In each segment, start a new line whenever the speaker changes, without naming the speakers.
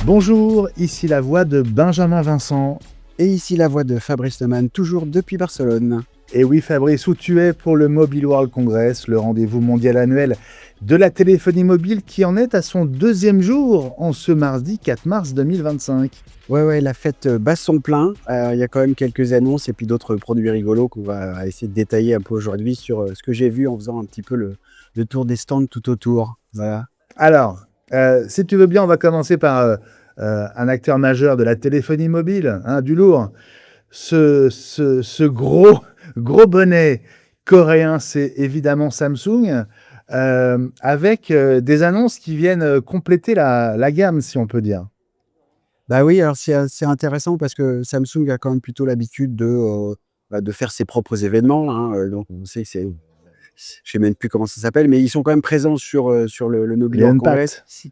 Bonjour, ici la voix de Benjamin Vincent.
Et ici la voix de Fabrice Neumann, toujours depuis Barcelone.
Et oui Fabrice, où tu es pour le Mobile World Congress, le rendez-vous mondial annuel de la téléphonie mobile qui en est à son deuxième jour en ce mardi 4 mars 2025.
Ouais, la fête bat son plein. Il y a quand même quelques annonces et puis d'autres produits rigolos qu'on va essayer de détailler un peu aujourd'hui sur ce que j'ai vu en faisant un petit peu le tour des stands tout autour. Voilà.
Alors, si tu veux bien, on va commencer par un acteur majeur de la téléphonie mobile, hein, du lourd. Ce gros bonnet coréen, c'est évidemment Samsung, avec des annonces qui viennent compléter la gamme, si on peut dire.
Bah oui, alors c'est intéressant parce que Samsung a quand même plutôt l'habitude de faire ses propres événements, hein. Donc on sait que je sais même plus comment ça s'appelle, mais ils sont quand même présents sur le Mobile
Les
World Congress.
Unpacked.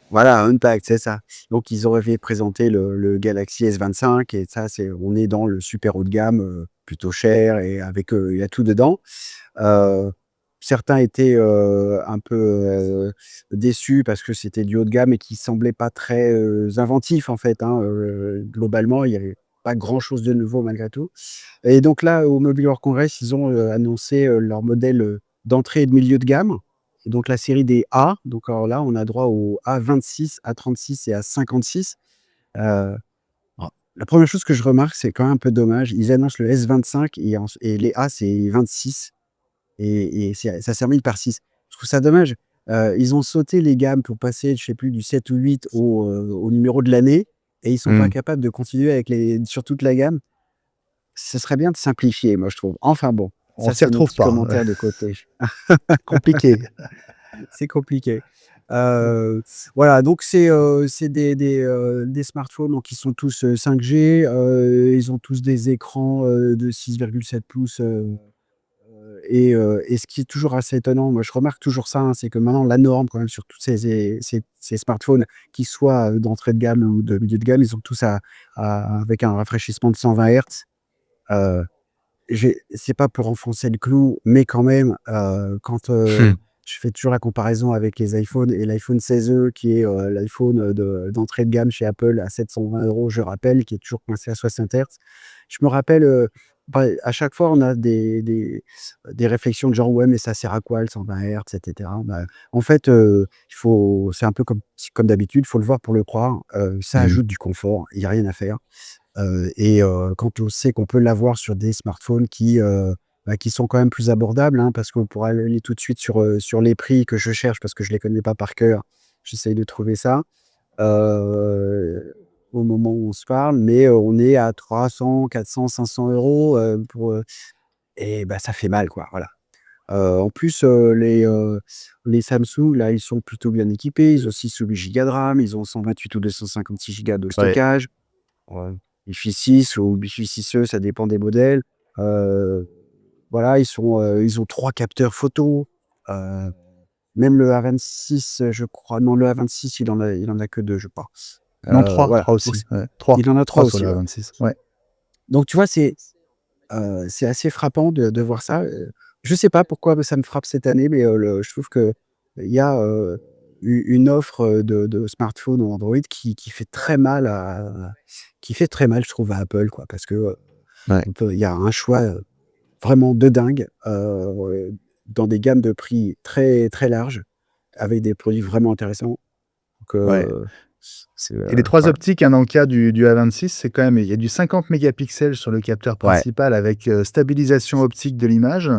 Voilà, Unpacked, c'est ça. Donc ils auraient présenté le Galaxy S25 et ça, on est dans le super haut de gamme, plutôt cher et avec, il y a tout dedans. Heu, Certains étaient, un peu, déçus parce que c'était du haut de gamme et qui semblait pas très, inventif en fait, hein. Globalement, il y avait pas grand chose de nouveau malgré tout. Et donc là, au Mobile World Congress, ils ont, annoncé, leur modèle, d'entrée et de milieu de gamme. Et donc la série des A, donc alors là, on a droit au A26, A36 et A56. Heu, alors la première chose que je remarque, c'est quand même un peu dommage, ils annoncent le S25 et les A, c'est 26 et ça se termine par 6. Je trouve ça dommage. Ils ont sauté les gammes pour passer, je sais plus, du 7 ou 8 au numéro de l'année et ils sont pas
Hmm.
capables de continuer sur toute la gamme. Ce serait bien de simplifier, moi, je trouve. Enfin bon,
On
ça,
s'y
c'est mon
retrouve
petit
pas.
commentaire de côté.
Compliqué.
C'est compliqué. Heu, voilà, donc c'est des smartphones donc qui sont tous, 5G, ils ont tous des écrans, de 6,7 pouces, et ce qui est toujours assez étonnant, moi je remarque toujours ça, hein, c'est que maintenant la norme quand même sur tous ces smartphones, qu'ils soient, d'entrée de gamme ou de milieu de gamme, ils sont tous avec un rafraîchissement de 120 Hz. Heu, c'est pas pour enfoncer le clou, mais quand même, quand, je fais toujours la comparaison avec les iPhones et l'iPhone 16e qui est, l'iPhone, d'entrée de gamme chez Apple à 720 €, je rappelle, qui est toujours coincé à 60 Hz. Je me rappelle, à chaque fois on a des réflexions de genre: «Ouais, mais ça sert à quoi le 120 Hz?» et cetera. Bah, en fait, c'est un peu comme d'habitude, il faut le voir pour le croire, ça
Hmm.
ajoute du confort, il y a rien à faire. Quand on sait qu'on peut l'avoir sur des smartphones qui sont quand même plus abordables, hein, parce qu'on pourra aller tout de suite sur les prix que je cherche parce que je les connais pas par cœur. J'essaye de trouver ça, au moment où on se parle, mais on est à 300, 400, 500 € et bah, ça fait mal, quoi, voilà. En plus, les Samsung, là, ils sont plutôt bien équipés. Ils ont 6 ou 8 gigas de RAM, ils ont 128 ou 256 gigas de
Ouais.
stockage. Ouais. Wi-Fi 6 ou Wi-Fi 6E, ça dépend des modèles. Heu, voilà, ils ont 3 capteurs photo. Heu, Même le A26, je crois non, le A26, il en a que 2, je crois.
Non, 3,
Voilà,
3
donc
aussi. Ouais. 3.
il en a 3
3 sur
aussi,
le
ouais.
26. Ouais.
Donc tu vois, c'est assez frappant de voir ça. Je sais pas pourquoi ça me frappe cette année, mais je trouve qu'il y a, une offre, de smartphone ou Android qui fait très mal je trouve, à Apple, quoi. Parce que,
Ouais.
il y a un choix, vraiment de dingue, dans des gammes de prix très, très larges, avec des produits vraiment intéressants. Donc,
Ouais.
c'est,
Et les 3
voilà.
optiques, hein, dans le cas du A26, c'est quand même il y a du 50 mégapixels sur le capteur
Ouais.
principal avec, stabilisation optique de l'image.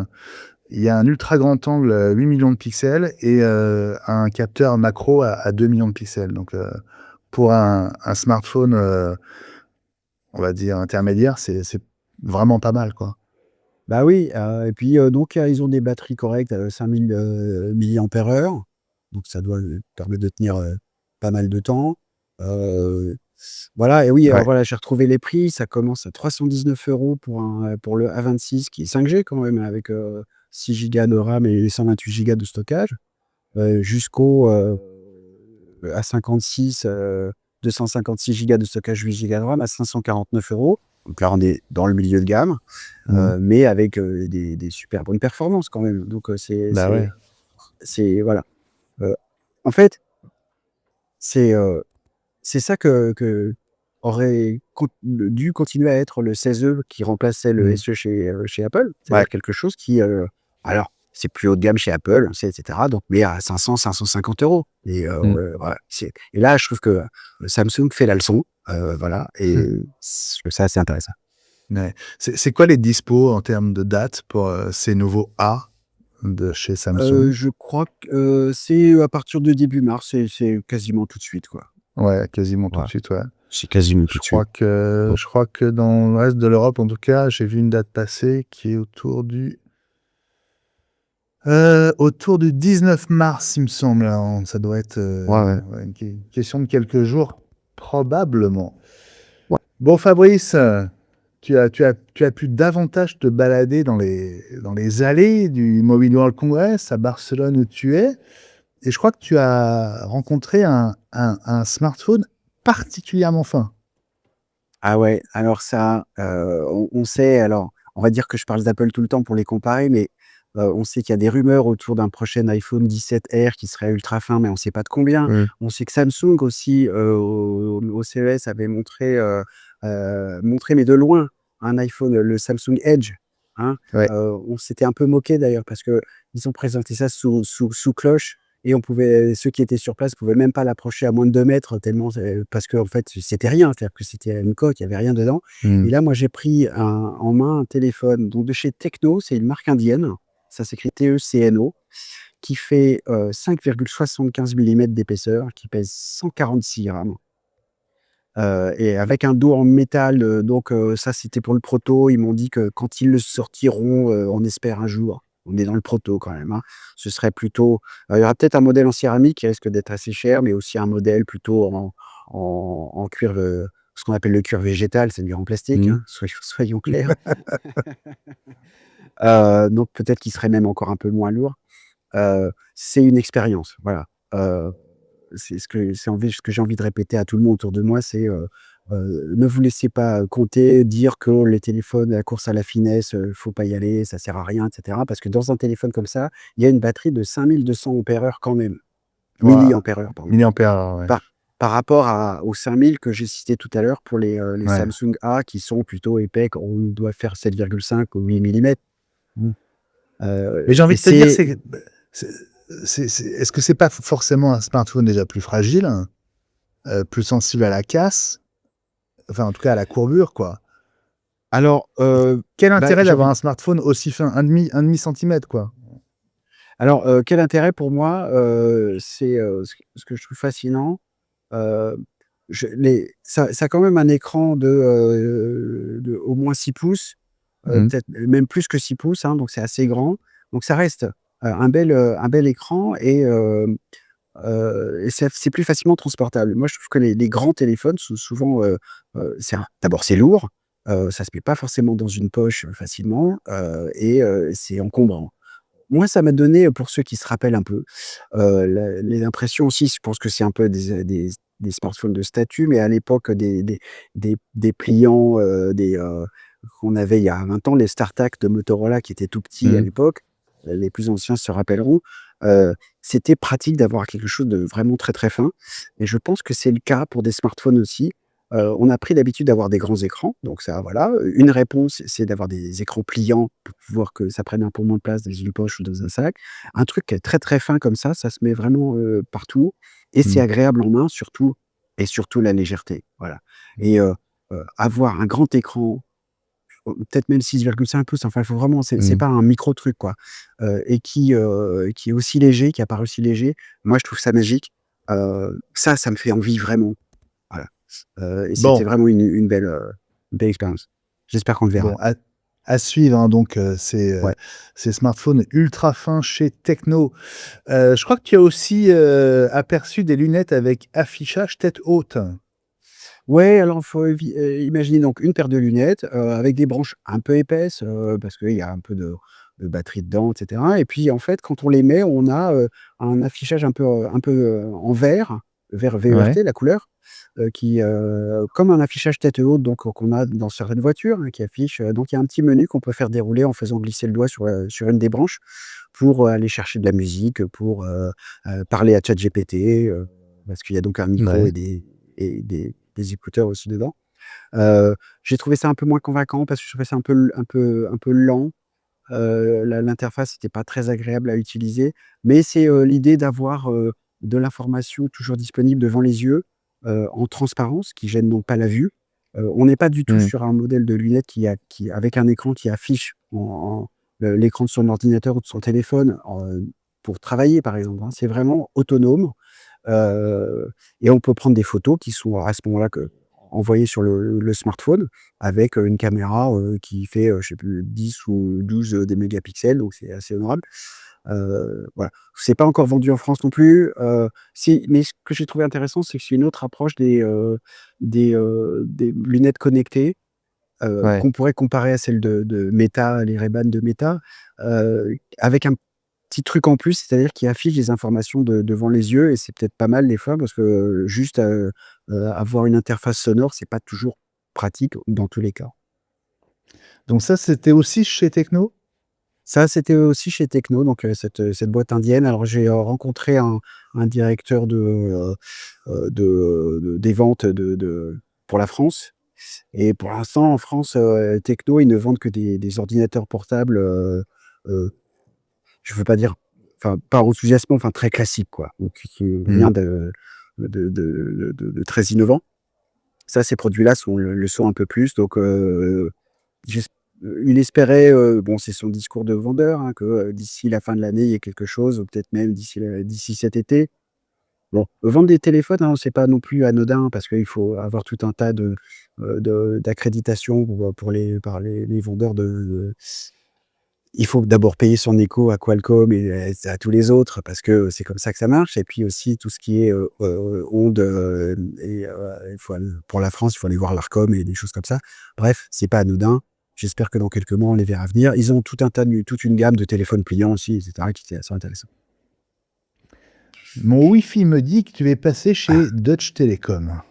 Il y a un ultra grand angle, 8 millions de pixels et un capteur macro à 2 millions de pixels. Donc, pour un smartphone, on va dire intermédiaire, c'est vraiment pas mal, quoi.
Bah oui, et puis, donc ils ont des batteries correctes, 5000, milliampères-heure, donc ça doit, permettre de tenir, pas mal de temps. Heu, voilà, et oui, alors
Ouais.
voilà, j'ai retrouvé les prix, ça commence à 319 € pour le A26 qui est 5G quand même avec, 6 gigas de RAM et 128 gigas de stockage, jusqu'au, A56, 256 gigas de stockage, 8 gigas de RAM à 549 €. Donc là, on est dans le milieu de gamme.
Mmh.
Mais avec, des super bonnes performances quand même. Donc,
Bah, ouais.
c'est voilà. En fait, c'est, heu, c'est ça que aurait dû continuer à être le 16E qui remplaçait le
Mmh.
SE chez Apple.
Ouais.
C'est-à-dire quelque chose qui, alors c'est plus haut de gamme chez Apple, c'est et cetera, donc mais à 500-550 € et
Mmh.
voilà, et là, je trouve que Samsung fait la leçon, voilà et je trouve ça assez intéressant.
Ouais. C'est quoi les dispos en termes de date pour, ces nouveaux A de chez Samsung?
Je crois que, c'est à partir de début mars, c'est quasiment tout de suite, quoi.
Ouais, quasiment tout de
Voilà,
suite, ouais.
c'est quasiment tout de suite. Bon.
Je crois que dans le reste de l'Europe, en tout cas, j'ai vu une date passer qui est autour du 19 mars, il me semble, hein. Ça doit être,
Ouais, ouais.
ouais, une question de quelques jours, probablement.
Ouais.
Bon Fabrice, tu as pu davantage te balader dans les allées du Mobile World Congress à Barcelone où tu es et je crois que tu as rencontré un smartphone particulièrement fin.
Ah ouais, alors ça, on sait alors, on va dire que je parle d'Apple tout le temps pour les comparer, mais, on sait qu'il y a des rumeurs autour d'un prochain iPhone 17R qui serait ultra fin, mais on sait pas de combien.
Mmh.
On sait que Samsung aussi, au CES avait montré, mais de loin, un iPhone, le Samsung Edge, hein.
Ouais.
On s'était un peu moqué d'ailleurs parce qu'ils ont présenté ça sous cloche et ceux qui étaient sur place pouvaient même pas l'approcher à moins de 2 mètres tellement parce qu'en fait, c'était rien, c'est-à-dire que c'était une coque, il y avait rien dedans
Mmh.
et là, moi, j'ai pris en main un téléphone donc de chez Tecno, c'est une marque indienne, ça s'écrit TECNO, qui fait, 5,75 millimètres d'épaisseur, qui pèse 146 grammes, et avec un dos en métal, donc ça, c'était pour le proto. Ils m'ont dit que quand ils le sortiront, on espère un jour, on est dans le proto quand même, hein, ce serait plutôt il y aura peut-être un modèle en céramique qui risque d'être assez cher, mais aussi un modèle plutôt en cuir, ce qu'on appelle le cuir végétal, c'est mieux en plastique,
Mmh.
hein, soyons clairs. Donc peut-être qu'il serait même encore un peu moins lourd. C'est une expérience, voilà. Heu ce que j'ai envie de répéter à tout le monde autour de moi, c'est, ne vous laissez pas compter, dire que les téléphones, la course à la finesse, faut pas y aller, ça sert à rien et cetera. Parce que dans un téléphone comme ça, il y a une batterie de 5200 ampères-heure quand même,
Waouh!
milliampères-heure pardon,
Milliampères-heure, ouais.
par par rapport aux 5000 que j'ai cités tout à l'heure pour les
Ouais.
Samsung A qui sont plutôt épais, on doit faire 7,5 ou 8 millimètres. Mmh.
Mais j'ai
Et
envie de te dire,
c'est
c'est est-ce que c'est pas forcément un smartphone déjà plus fragile, plus sensible à la casse? Enfin, en tout cas, à la courbure, quoi.
alors,
Quel
bah,
intérêt
j'ai
d'avoir
envie
un smartphone aussi fin? Un demi centimètre, quoi.
Alors, quel intérêt pour moi? C'est, ce que je trouve fascinant, heu, ça a quand même un écran de au moins 6 pouces,
Mmh.
peut-être même plus que 6 pouces, hein, donc c'est assez grand. Donc ça reste, un bel écran et c'est plus facilement transportable. Moi, je trouve que les grands téléphones sont souvent, d'abord c'est lourd, ça se met pas forcément dans une poche, facilement, et c'est encombrant. Moi, ça m'a donné, pour ceux qui se rappellent un peu, les impressions aussi, je pense que c'est un peu des smartphones de statut, mais à l'époque des pliants, qu'on avait il y a 20 ans, les StarTAC de Motorola qui étaient tout petits à
Mmh.
l'époque, les plus anciens se rappelleront. Heu, C'était pratique d'avoir quelque chose de vraiment très, très fin et je pense que c'est le cas pour des smartphones aussi. On a pris l'habitude d'avoir des grands écrans, donc ça voilà, une réponse, c'est d'avoir des écrans pliants pour pouvoir que ça prenne un peu moins de place dans une poche ou dans un sac. Un truc qui est très, très fin comme ça se met vraiment, partout et c'est
Mmh.
agréable en main surtout et surtout la légèreté, voilà et avoir un grand écran, peut-être même 6,5 pouces, enfin, il faut vraiment c'est
Mmh.
pas un micro truc, quoi, et qui est aussi léger, qui apparaît aussi léger. Moi, je trouve ça magique. Ça me fait envie vraiment, voilà, et c'était
Bon,
vraiment une belle expérience. J'espère qu'on le
bon,
verra.
à suivre, hein, donc
Ouais.
ces smartphones ultra fins chez Tecno. Je crois que tu as aussi, aperçu des lunettes avec affichage tête haute.
Ouais, alors faut imaginer donc une paire de lunettes, avec des branches un peu épaisses, parce qu'il y a un peu de batterie dedans et cetera et puis en fait, quand on les met, on a, un affichage en vert, vert
Ouais.
VERT la couleur, comme un affichage tête haute donc qu'on a dans certaines voitures, hein, qui affiche, donc il y a un petit menu qu'on peut faire dérouler en faisant glisser le doigt sur une des branches pour, aller chercher de la musique, pour, parler à ChatGPT, parce qu'il y a donc un micro
Ouais.
et et des écouteurs aussi dedans. J'ai trouvé ça un peu moins convaincant parce que je trouvais ça un peu lent. L'interface était pas très agréable à utiliser, mais c'est, l'idée d'avoir, de l'information toujours disponible devant les yeux, en transparence, qui gêne donc pas la vue. On n'est pas du tout
Mmh.
sur un modèle de lunettes qui avec un écran qui affiche l'écran de son ordinateur ou de son téléphone pour travailler par exemple, hein. C'est vraiment autonome, heu et on peut prendre des photos qui sont à ce moment-là envoyées sur le smartphone avec, une caméra, qui fait, je sais plus 10 ou 12, des mégapixels, donc c'est assez honorable. Voilà. C'est pas encore vendu en France non plus, si mais ce que j'ai trouvé intéressant, c'est que c'est une autre approche des lunettes connectées,
Ouais.
qu'on pourrait comparer à celles de Meta, les Ray-Ban de Meta, avec un petit truc en plus, c'est-à-dire qui affiche des informations devant les yeux et c'est peut-être pas mal des fois parce que, juste, avoir une interface sonore, c'est pas toujours pratique dans tous les cas.
Donc ça, c'était aussi chez Tecno?
Ça, c'était aussi chez Tecno, donc cette boîte indienne. Alors j'ai, rencontré un directeur des ventes pour la France et pour l'instant en France, Tecno, ils ne vendent que des ordinateurs portables, heu, je veux pas dire enfin, pas enthousiasmant, enfin très classique quoi, donc
Mmh.
rien de très innovant. Ça, ces produits-là le sont un peu plus donc j'es il espérait, bon, c'est son discours de vendeur, hein, que, d'ici la fin de l'année, il y ait quelque chose ou peut-être même d'ici cet été. Bon, vendre des téléphones, hein, c'est pas non plus anodin parce qu'il faut avoir tout un tas d'accréditations pour les par les vendeurs il faut d'abord payer son écho à Qualcomm et à tous les autres parce que c'est comme ça que ça marche et puis aussi tout ce qui est, ondes, il faut aller pour la France, il faut aller voir l'Arcom et des choses comme ça. Bref, c'est pas anodin. J'espère que dans quelques mois, on les verra venir. Ils ont toute une gamme de téléphones pliants aussi et cetera qui étaient assez intéressants.
Mon Wi-Fi me dit que tu es passé chez Deutsche Telekom.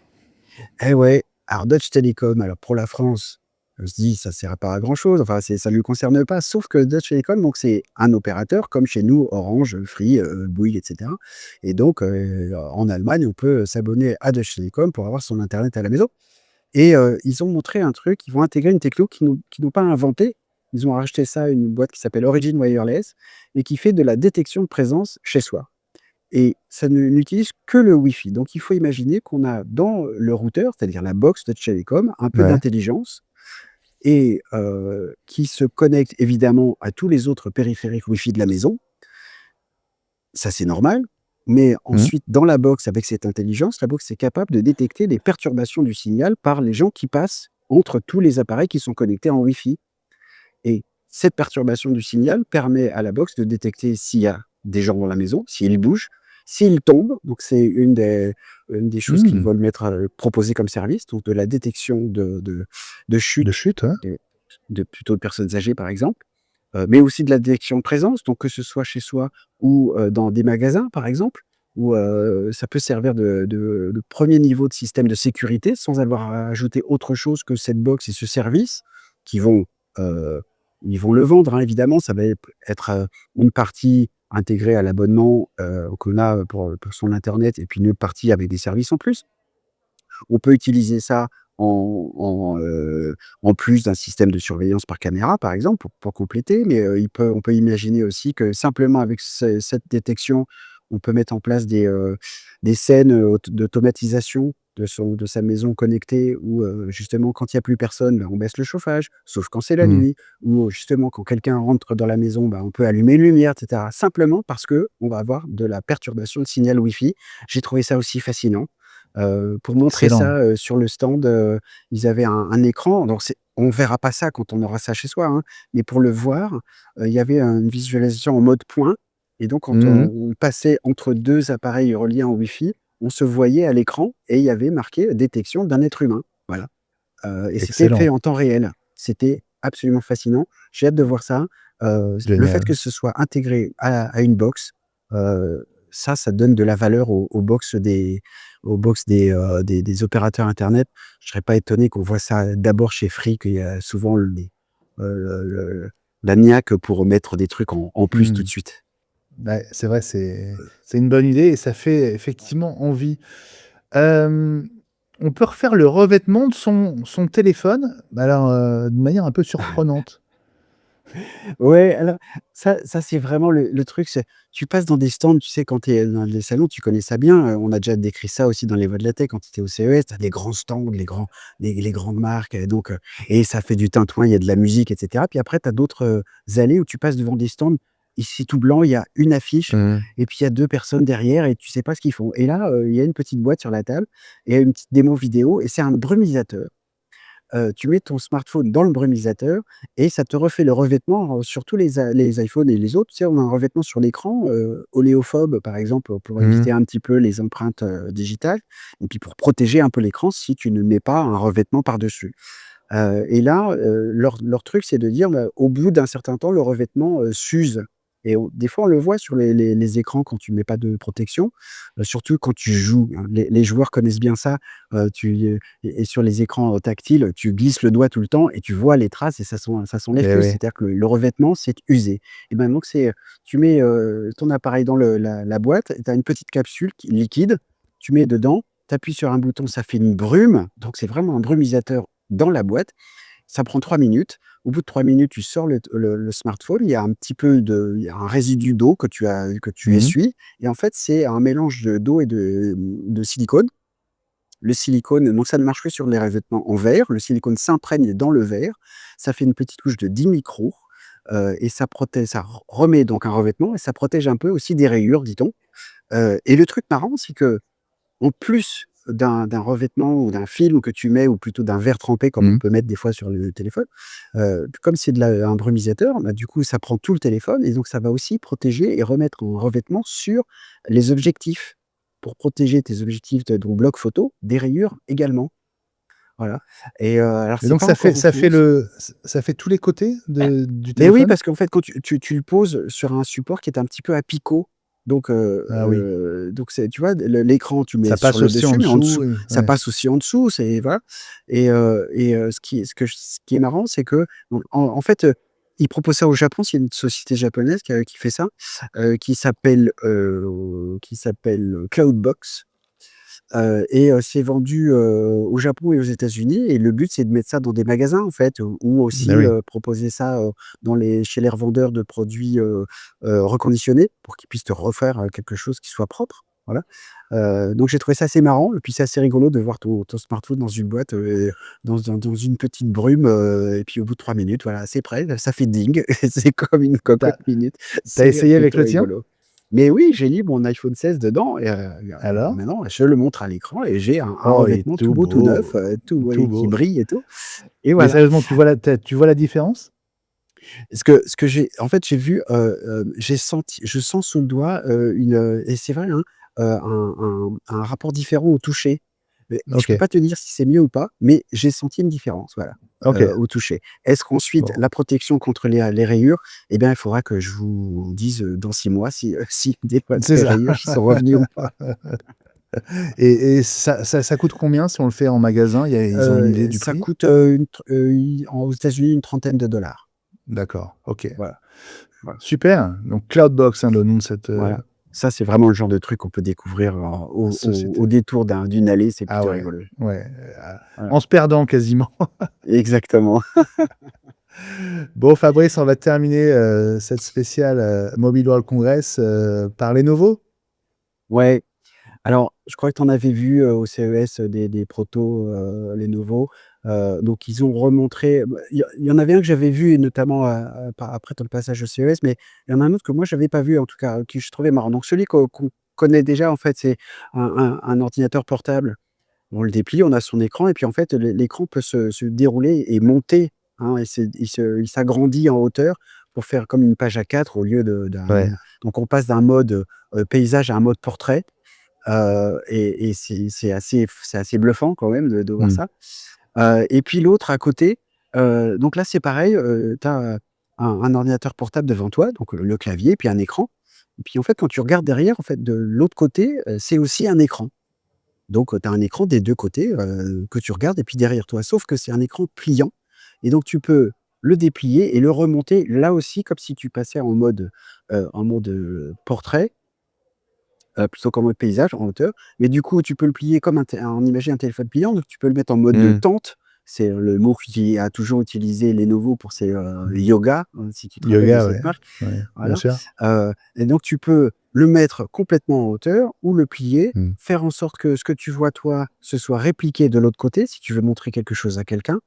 Eh ouais, alors Deutsche Telekom, alors pour la France, on se dit: «Ça sert pas à grand chose», enfin ça ne lui concerne pas, sauf que Deutsche Telekom, donc c'est un opérateur comme chez nous, Orange, Free, Bouygues et cetera et donc en Allemagne, on peut s'abonner à Deutsche Telekom pour avoir son internet à la maison et ils ont montré un truc, ils vont intégrer une techno qu'ils n'ont pas inventée. Ils ont racheté ça à une boîte qui s'appelle Origin Wireless et qui fait de la détection de présence chez soi. Et ça n'utilise que le Wi-Fi. Donc il faut imaginer qu'on a dans le routeur, c'est-à-dire la box de Telecom, un peu
Ouais.
d'intelligence et qui se connecte évidemment à tous les autres périphériques Wi-Fi de la maison. Ça, c'est normal. Mais
Mmh.
ensuite, dans la box, avec cette intelligence, la box est capable de détecter les perturbations du signal par les gens qui passent entre tous les appareils qui sont connectés en Wi-Fi. Et cette perturbation du signal permet à la box de détecter s'il y a des gens dans la maison, s'ils bougent, s'ils tombent, donc c'est une des choses qu'ils
Mmh.
veulent proposer comme service, donc de la détection de
De
chute
chute, ouais.
de plutôt de personnes âgées, par exemple, mais aussi de la détection de présence, donc que ce soit chez soi ou dans des magasins, par exemple, où ça peut servir de 1er niveau de système de sécurité sans avoir à ajouter autre chose que cette box et ce service qui vont, heu, ils vont le vendre, hein, évidemment. Ça va être, une partie intégrée à l'abonnement, qu'on a pour son internet et puis une autre partie avec des services en plus. On peut utiliser ça en en plus d'un système de surveillance par caméra, par exemple, pour compléter, mais on peut imaginer aussi que simplement avec cette détection, on peut mettre en place des scènes, d'automatisation de sa maison connectée où, justement, quand il y a plus personne, bah, on baisse le chauffage, sauf quand c'est la
Mmh.
nuit ou justement quand quelqu'un rentre dans la maison, bah, on peut allumer une lumière et cetera. Simplement parce que on va avoir de la perturbation de signal Wi-Fi. J'ai trouvé ça aussi fascinant. Pour montrer
Excellent.
ça, sur le stand, ils avaient un écran, donc on verra pas ça quand on aura ça chez soi, hein, mais pour le voir, il y avait une visualisation en mode point et donc quand
Mmh.
on passait entre 2 appareils reliés en Wi-Fi, on se voyait à l'écran et il y avait marqué: «Détection d'un être humain». Voilà, et c'était fait
Excellent.
en temps réel. C'était absolument fascinant. J'ai hâte de voir ça. Le fait
Génial.
que ce soit intégré à une box, ça donne de la valeur aux box des opérateurs internet. Je serais pas étonné qu'on voit ça d'abord chez Free, qu'il y a souvent le la niaque pour mettre des trucs en plus tout
Mmh.
de suite.
Bah, c'est vrai, c'est une bonne idée et ça fait effectivement envie. Hem on peut refaire le revêtement de son téléphone, bah, alors, de manière un peu surprenante.
Ouais, alors ça c'est vraiment le truc, c'est tu passes dans des stands, tu sais, quand tu es dans les salons, tu connais ça bien, on a déjà décrit ça aussi dans les voix de la tech quand tu étais au CES, tu as des grands stands, les grandes marques, donc et ça fait du tintouin, il y a de la musique et cetera. Puis après tu as d'autres, allées où tu passes devant des stands, et c'est tout blanc, il y a une affiche
Mmh.
et puis il y a 2 personnes derrière et tu sais pas ce qu'ils font. Et là, il y a une petite boîte sur la table et il y a une petite démo vidéo et c'est un brumisateur. Tu mets ton smartphone dans le brumisateur et ça te refait le revêtement, sur tous les iPhones et les autres. Tu sais, on a un revêtement sur l'écran, oléophobe, par exemple, pour
Mmh.
éviter un petit peu les empreintes, digitales et puis pour protéger un peu l'écran si tu ne mets pas un revêtement par-dessus. Et là, leur truc, c'est de dire, bah, au bout d'un certain temps, le revêtement, s'use et on des fois, on le voit sur les écrans quand tu mets pas de protection, surtout quand tu joues, hein. Les joueurs connaissent bien ça, et sur les écrans, tactiles, tu glisses le doigt tout le temps et tu vois les traces et ça s'enlève
Et
plus.
oui.
C'est-à-dire que le revêtement s'est usé et ben, donc tu mets, ton appareil dans la boîte et tu as une petite capsule qui liquide, tu mets dedans, tu appuies sur un bouton, ça fait une brume, donc c'est vraiment un brumisateur dans la boîte. Ça prend 3 minutes. Au bout de 3 minutes, tu sors le smartphone, il y a un petit peu il y a un résidu d'eau que tu
Mmh.
essuies et en fait, c'est un mélange d'eau et de silicone. Le silicone, donc ça ne marche que sur les revêtements en verre. Le silicone s'imprègne dans le verre. Ça fait une petite couche de 10 micros, et ça protège ça remet donc un revêtement et ça protège un peu aussi des rayures, dit-on. Et le truc marrant, c'est que en plus d'un revêtement ou d'un film que tu mets ou plutôt d'un verre trempé comme on
Mmh.
peut mettre des fois sur le téléphone, comme c'est un brumisateur, bah, du coup, ça prend tout le téléphone et donc ça va aussi protéger et remettre en revêtement sur les objectifs, pour protéger tes objectifs de ton bloc photo des rayures également. Voilà et alors
Et
c'est
donc
pas encore en France.
ça fait tous les côtés du
Mais oui,
téléphone?
parce qu'en fait, quand tu le poses sur un support qui est un petit peu à picot,
Ah oui.
donc c'est tu vois, l'écran, tu mets
Ça
sur
passe
le
aussi en
dessus, mais en
dessous
dessous,
et
ça
ouais.
passe aussi en dessous, c'est voilà et ce qui est marrant, c'est que donc en fait, ils proposent ça au Japon, c'est une société japonaise qui fait ça, qui s'appelle Cloudbox. Et c'est vendu, au Japon et aux États-Unis et le but, c'est de mettre ça dans des magasins, en fait, ou
Bah
aussi,
oui.
proposer ça, chez les revendeurs de produits, reconditionnés pour qu'ils puissent te refaire, quelque chose qui soit propre, voilà. Donc j'ai trouvé ça assez marrant et puis c'est assez rigolo de voir ton smartphone dans une boîte, dans une petite brume, et puis au bout de 3 minutes, voilà, c'est prêt, ça fait ding, c'est comme une
Tu
cocotte minute,
as
c'est
essayé avec
plutôt
le tien?
rigolo. Mais oui, j'ai mis mon iPhone 16 dedans et
Alors?
maintenant je le montre à l'écran et j'ai un
Oh, il est
revêtement tout
tout
beau, tout neuf,
beau,
tout
tout
oui, qui
beau.
brille et tout et
Mais
voilà.
sérieusement, tu vois la différence?
Ce que j'ai en fait, j'ai vu, j'ai senti je sens sous le doigt, et c'est vrai, hein, un rapport différent au toucher. Mais je peux
OK,
pas te dire si c'est mieux ou pas, mais j'ai senti une différence, voilà,
OK.
au toucher. Est-ce qu'ensuite
Bon,
la protection contre les rayures, eh bien, il faudra que je vous dise, dans 6 mois si, si des fois
c'est
les
ça.
rayures qui sont revenues ou pas.
Et ça coûte combien si on le fait en magasin? Ils ont une idée du
Ça
prix?
coûte, aux États-Unis, une trentaine de dollars.
D'accord, OK.
Voilà, voilà,
Super, donc Cloudbox, hein, le nom de cette,
voilà. Ça, c'est vraiment le genre de truc qu'on peut découvrir au
société.
détour d'une allée, c'est
Ah
plutôt
ouais,
rigolo.
ouais,
Voilà,
en se perdant quasiment.
exactement.
Bon Fabrice, on va terminer, cette spéciale, Mobile World Congress, par Lenovo?
Ouais, alors je crois que tu en avais vu, au CES, des protos, Lenovo. Donc ils ont remontré bah, il y en avait un que j'avais vu et notamment, après ton passage au CES, mais il y en a un autre que moi j'avais pas vu en tout cas, que je trouvais marrant. Donc celui qu'on connaît déjà en fait, c'est un ordinateur portable. On le déplie, on a son écran et puis en fait, l'écran peut se dérouler et monter, hein et il s'agrandit en hauteur pour faire comme une page A4 au lieu
Ouais.
donc on passe d'un mode, paysage à un mode portrait, et c'est assez bluffant quand même de voir
Mmh.
ça. Et puis l'autre à côté, donc là c'est pareil, tu as un ordinateur portable devant toi, donc le clavier puis un écran et puis en fait quand tu regardes derrière, en fait de l'autre côté, c'est aussi un écran. Donc, tu as un écran des 2 côtés, que tu regardes et puis derrière toi. Sauf que c'est un écran pliant et donc tu peux le déplier et le remonter là aussi comme si tu passais en mode, portrait, plutôt qu'en mode paysage, en hauteur. Mais du coup, tu peux le plier comme imagine un téléphone pliant, donc tu peux le mettre en mode
Mmh.
tente. C'est le mot qui a toujours utilisé Lenovo pour ses, yoga, si tu te rappelles de
Yoga,
cette
ouais,
marque.
ouais, bien
Voilà,
sûr.
et donc tu peux le mettre complètement en hauteur ou le plier,
Mmh.
faire en sorte que ce que tu vois toi, ce soit répliqué de l'autre côté, si tu veux montrer quelque chose à quelqu'un,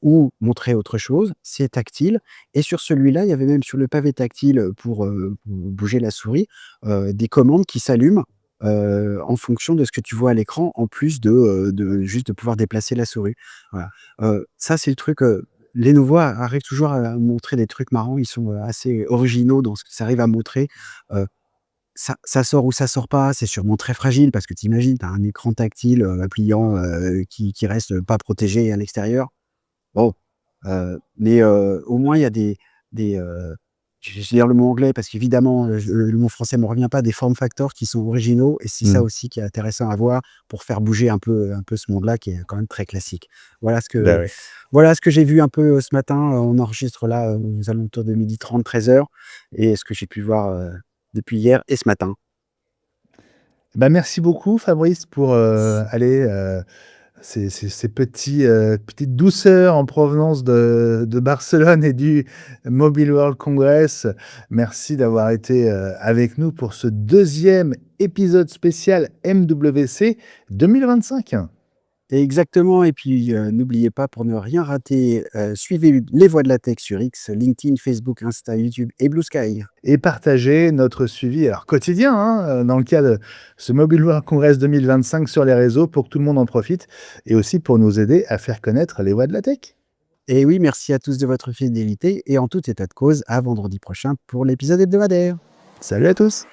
ou montrer autre chose. C'est tactile et sur celui-là, il y avait même sur le pavé tactile, pour bouger la souris, des commandes qui s'allument, en fonction de ce que tu vois à l'écran, en plus de juste de pouvoir déplacer la souris. Voilà, ça c'est le truc, Lenovo arrive toujours à montrer des trucs marrants. Ils sont, assez originaux dans ce que ça arrive à montrer. Heu, ça sort ou ça sort pas, c'est sûrement très fragile parce que tu imagines, tu as un écran tactile, pliant, qui reste pas protégé à l'extérieur. Bon, mais au moins il y a des, je vais dire le mot anglais parce qu'évidemment, le mot français me revient pas, des form factors qui sont originaux et c'est ça
Mmh.
aussi qui est intéressant à voir pour faire bouger un peu ce monde-là qui est quand même très classique. Voilà ce
Bah,
que
oui.
voilà ce que j'ai vu un peu, ce matin. On enregistre là, aux alentours de 12:30, 13:00 et ce que j'ai pu voir, depuis hier et ce matin.
Bah, merci beaucoup Fabrice pour, ces petits, petites douceurs en provenance de Barcelone et du Mobile World Congress. Merci d'avoir été, avec nous pour ce deuxième épisode spécial MWC 2025.
Exactement et puis, n'oubliez pas pour ne rien rater, suivez Les Voix de la Tech sur X, LinkedIn, Facebook, Insta, YouTube et Blue Sky.
Et partager notre suivi, alors quotidien, hein, dans le cadre de ce Mobile World Congress 2025 sur les réseaux pour que tout le monde en profite et aussi pour nous aider à faire connaître les voix de la tech.
Et oui, merci à tous de votre fidélité et en tout état de cause, à vendredi prochain pour l'épisode hebdomadaire.
Salut à tous!